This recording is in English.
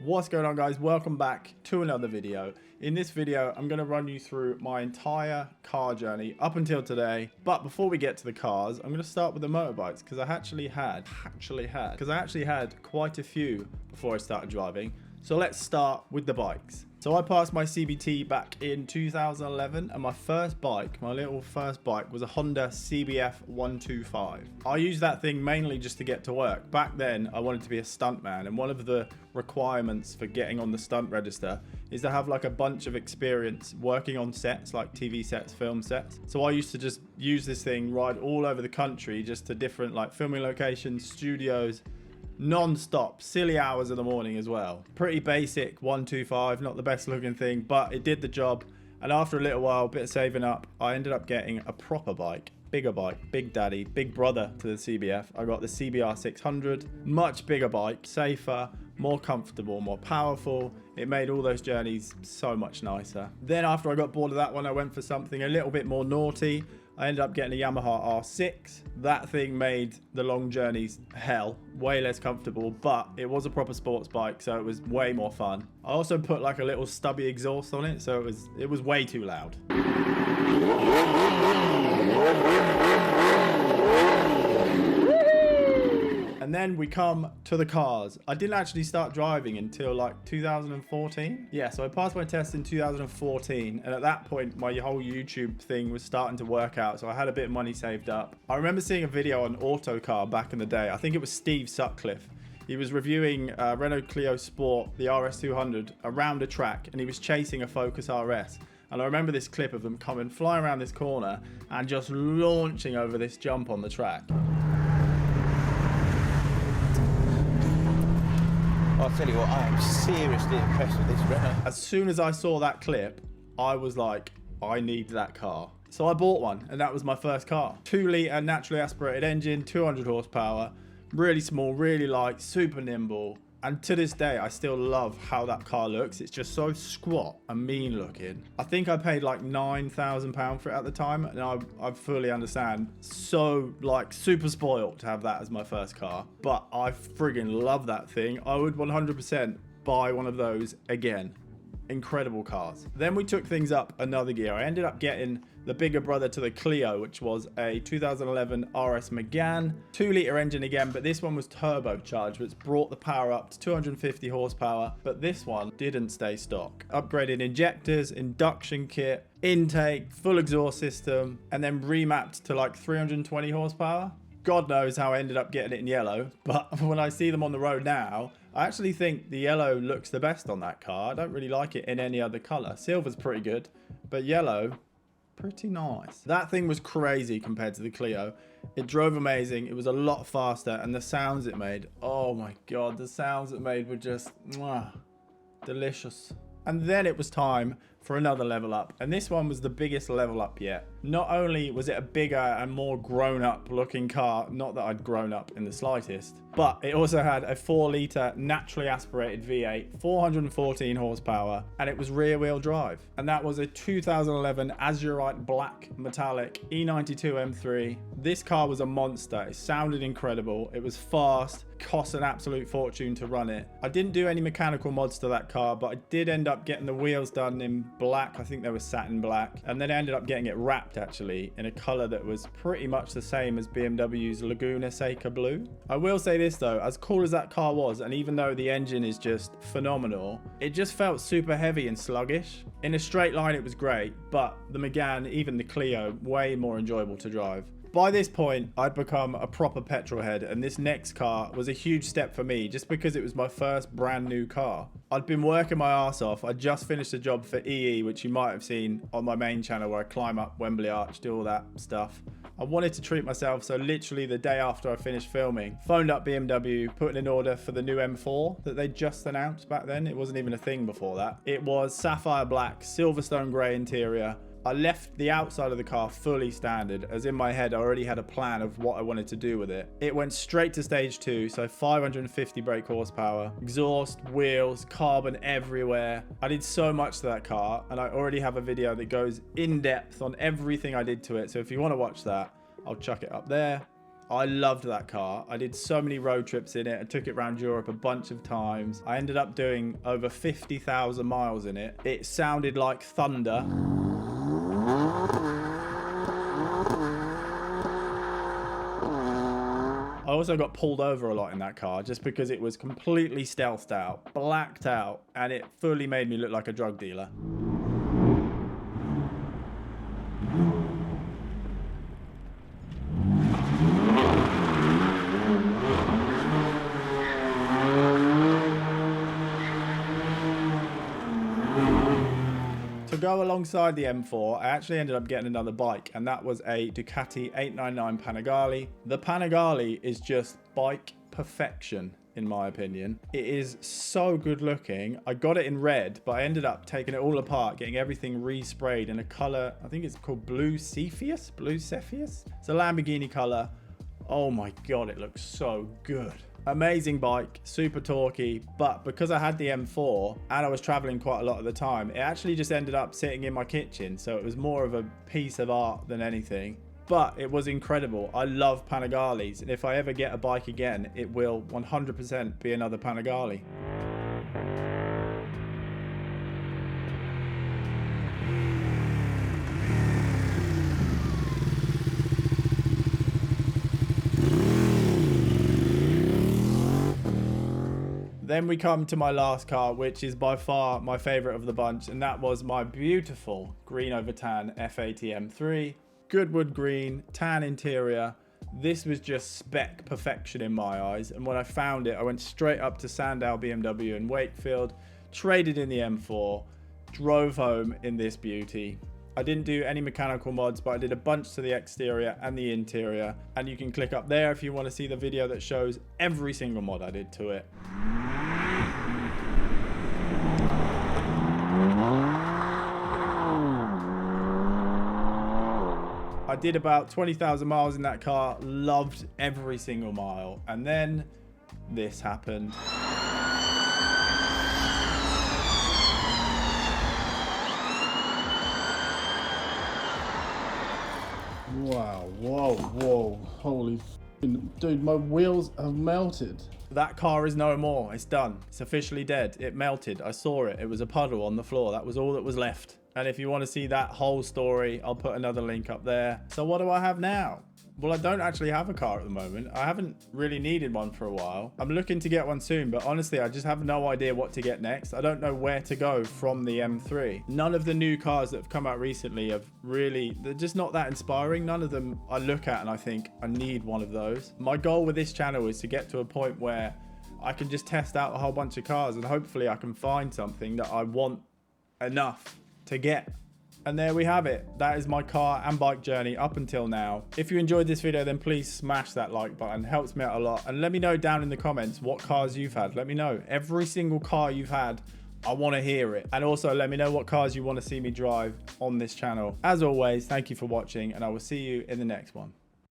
What's going on, guys? Welcome back to another video. In this video, I'm going to run you through my entire car journey up until today. But before we get to the cars, I'm going to start with the motorbikes because I actually had quite a few before I started driving. So let's start with the bikes. So I passed my CBT back in 2011 and my first bike, my little first bike, was a Honda CBF 125. I used that thing mainly just to get to work. Back then I wanted to be a stuntman, and one of the requirements for getting on the stunt register is to have like a bunch of experience working on sets, like TV sets, film sets. So I used to just use this thing, ride all over the country, just to different like filming locations, studios, non-stop, silly hours in the morning as well. Pretty basic 125, not the best looking thing, but it did the job. And after a little while, a bit of saving up, I ended up getting a proper bike, bigger bike, big daddy, big brother to the CBF. I got the CBR 600, much bigger bike, safer, more comfortable, more powerful. It made all those journeys so much nicer. Then after I got bored of that one, I went for something a little bit more naughty. I ended up getting a Yamaha R6. That thing made the long journeys hell, way less comfortable, but it was a proper sports bike, so it was way more fun. I also put like a little stubby exhaust on it, so it was way too loud. And then we come to the cars. I didn't actually start driving until like 2014. Yeah, so I passed my test in 2014. And at that point, my whole YouTube thing was starting to work out. So I had a bit of money saved up. I remember seeing a video on Autocar back in the day. I think it was Steve Sutcliffe. He was reviewing Renault Clio Sport, the RS200, around a track. And he was chasing a Focus RS. And I remember this clip of them coming, flying around this corner and just launching over this jump on the track. I'll tell you what, I am seriously impressed with this Renault. As soon as I saw that clip, I was like, I need that car. So I bought one, and that was my first car. 2-litre naturally aspirated engine, 200 horsepower, really small, really light, super nimble. And to this day, I still love how that car looks. It's just so squat and mean looking. I think I paid like £9,000 for it at the time, and I fully understand. So like super spoiled to have that as my first car. But I friggin' love that thing. I would 100% buy one of those again. Incredible cars. Then we took things up another gear. I ended up getting the bigger brother to the Clio, which was a 2011 RS Megane, 2-litre engine again, but this one was turbocharged, which brought the power up to 250 horsepower, but this one didn't stay stock. Upgraded injectors, induction kit, intake, full exhaust system, and then remapped to like 320 horsepower. God knows how I ended up getting it in yellow, but when I see them on the road now, I actually think the yellow looks the best on that car. I don't really like it in any other color. Silver's pretty good, but yellow, pretty nice. That thing was crazy compared to the Clio. It drove amazing. It was a lot faster, and the sounds it made, oh my God, the sounds it made were just delicious. And then it was time for another level up, and this one was the biggest level up yet. Not only was it a bigger and more grown-up looking car, not that I'd grown up in the slightest, but it also had a 4-litre naturally aspirated V8, 414 horsepower, and it was rear-wheel drive. And that was a 2011 Azurite black metallic E92 M3. This car was a monster. It sounded incredible. It was fast, cost an absolute fortune to run it. I didn't do any mechanical mods to that car, but I did end up getting the wheels done in black. I think they were satin black, and then I ended up getting it wrapped actually in a color that was pretty much the same as BMW's Laguna Seca blue. I will say this though, as cool as that car was, and even though the engine is just phenomenal, it just felt super heavy and sluggish. In a straight line it was great, but the Megane, even the Clio, way more enjoyable to drive. By this point, I'd become a proper petrol head, and this next car was a huge step for me just because it was my first brand new car. I'd been working my ass off. I just finished a job for EE, which you might have seen on my main channel where I climb up Wembley Arch, do all that stuff. I wanted to treat myself, so literally the day after I finished filming, phoned up BMW, put in an order for the new M4 that they just announced back then. It wasn't even a thing before that. It was sapphire black, Silverstone grey interior. I left the outside of the car fully standard, as in my head I already had a plan of what I wanted to do with it. It went straight to stage 2, so 550 brake horsepower, exhaust, wheels, carbon everywhere. I did so much to that car, and I already have a video that goes in depth on everything I did to it, so if you want to watch that, I'll chuck it up there. I loved that car. I did so many road trips in it. I took it around Europe a bunch of times. I ended up doing over 50,000 miles in it. It sounded like thunder. I also got pulled over a lot in that car just because it was completely stealthed out, blacked out, and it fully made me look like a drug dealer. To go alongside the M4, I actually ended up getting another bike, and that was a Ducati 899 Panigale. The Panigale is just bike perfection, in my opinion. It is so good looking. I got it in red, but I ended up taking it all apart, getting everything resprayed in a color, I think it's called Blue Cepheus? Blue Cepheus? It's a Lamborghini color. Oh my God, it looks so good. Amazing bike, super torquey, but because I had the M4 and I was traveling quite a lot at the time, it actually just ended up sitting in my kitchen. So it was more of a piece of art than anything, but it was incredible. I love Panigales, and if I ever get a bike again, it will 100% be another Panigale. Then we come to my last car, which is by far my favorite of the bunch, and that was my beautiful green over tan F80 M3. Goodwood green, tan interior. This was just spec perfection in my eyes, and when I found it, I went straight up to Sandow BMW in Wakefield, traded in the M4, drove home in this beauty. I didn't do any mechanical mods, but I did a bunch to the exterior and the interior, and you can click up there if you want to see the video that shows every single mod I did to it. I did about 20,000 miles in that car, loved every single mile, and then this happened. Wow, whoa, holy f***ing, dude, my wheels have melted. That car is no more. It's done. It's officially dead. It melted. I saw it. It was a puddle on the floor. That was all that was left. And if you want to see that whole story, I'll put another link up there. So what do I have now? Well, I don't actually have a car at the moment. I haven't really needed one for a while. I'm looking to get one soon, but honestly, I just have no idea what to get next. I don't know where to go from the M3. None of the new cars that have come out recently have really, they're just not that inspiring. None of them I look at and I think I need one of those. My goal with this channel is to get to a point where I can just test out a whole bunch of cars, and hopefully I can find something that I want enough to get. And there we have it. That is my car and bike journey up until now. If you enjoyed this video, then please smash that like button. It helps me out a lot. And let me know down in the comments what cars you've had. Let me know. Every single car you've had, I want to hear it. And also let me know what cars you want to see me drive on this channel. As always, thank you for watching, and I will see you in the next one.